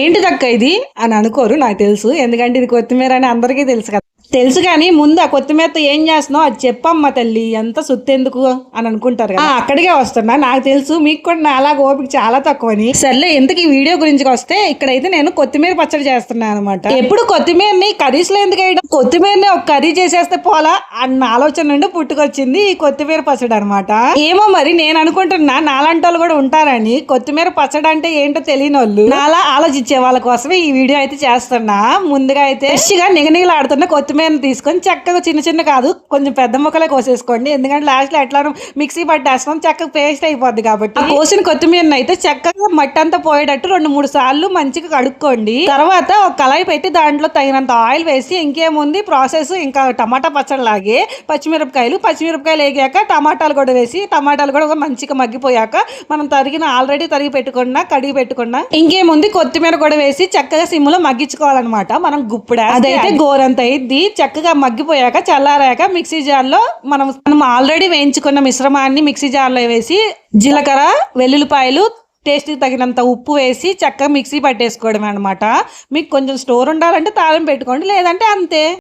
ఏంటిదక్క ఇది అని అనుకోరు, నాకు తెలుసు. ఎందుకంటే ఇది కొత్తిమీర అని అందరికీ తెలుసు కదా. తెలుసు కానీ ముందు ఆ కొత్తిమీరతో ఏం చేస్తున్నావు అది చెప్పమ్మా తల్లి, ఎంత సుత్తెందుకు అని అనుకుంటారు కదా. అక్కడికే వస్తున్నా, నాకు తెలుసు మీకు కూడా నా అలా ఓపిక చాలా తక్కువని. సర్లే, ఇంతకు ఈ వీడియో గురించి వస్తే ఇక్కడైతే నేను కొత్తిమీర పచ్చడి చేస్తున్నాను అనమాట. ఎప్పుడు కొత్తిమీరని కర్రీస్ లో ఎందుకు వేయడం, కొత్తిమీరని ఒక కర్రీ చేసేస్తే పోలా అన్న ఆలోచన నుండి పుట్టుకొచ్చింది ఈ కొత్తిమీర పచ్చడి అనమాట. ఏమో మరి నేను అనుకుంటున్నా నాలాంటి వాళ్ళు కూడా ఉంటారని. కొత్తిమీర పచ్చడి అంటే ఏంటో తెలియని వాళ్ళు, నాలా ఆలోచించే వాళ్ళ కోసమే ఈ వీడియో అయితే చేస్తున్నా. ముందుగా అయితే ఫ్రెష్ గా నిగనిగలాడుతున్న కొత్తిమీర తీసుకొని చక్కగా చిన్న చిన్న కాదు కొంచెం పెద్ద ముక్కలే కోసేసుకోండి. ఎందుకంటే లాస్ట్ లో ఎట్లా మిక్సీ పట్టేస్తాం, చక్కగా పేస్ట్ అయిపోద్ది కాబట్టి. కోసిన కొత్తిమీరని అయితే చక్కగా మట్టి అంతా పోయేటట్టు 2-3 సార్లు మంచిగా కడుక్కోండి. తర్వాత ఒక కళాయి పెట్టి దాంట్లో తగినంత ఆయిల్ వేసి, ఇంకేముంది ప్రాసెస్ ఇంకా టమాటా పచ్చడి లాగే పచ్చిమిరపకాయలు వేగాక టమాటాలు కూడా వేసి, టమాటాలు కూడా మంచిగా మగ్గిపోయాక మనం ఆల్రెడీ తరిగి పెట్టుకున్నా కడిగి పెట్టుకున్నా ఇంకేముంది కొత్తిమీర కూడా వేసి చక్కగా సిమ్లో మగ్గించుకోవాలన్నమాట. మనం గుప్పుడా అదైతే గోరంత అయింది. చక్కగా మగ్గిపోయాక చల్లారాక మిక్సీ జార్లో మనం ఆల్రెడీ వేయించుకున్న మిశ్రమాన్ని మిక్సీ జార్లో వేసి జీలకర్ర, వెల్లుల్లిపాయలు, టేస్ట్కి తగినంత ఉప్పు వేసి చక్కగా మిక్సీ పట్టేసుకోవడం అనమాట. మీకు కొంచెం స్టోర్ ఉండాలంటే తాళం పెట్టుకోండి, లేదంటే అంతే.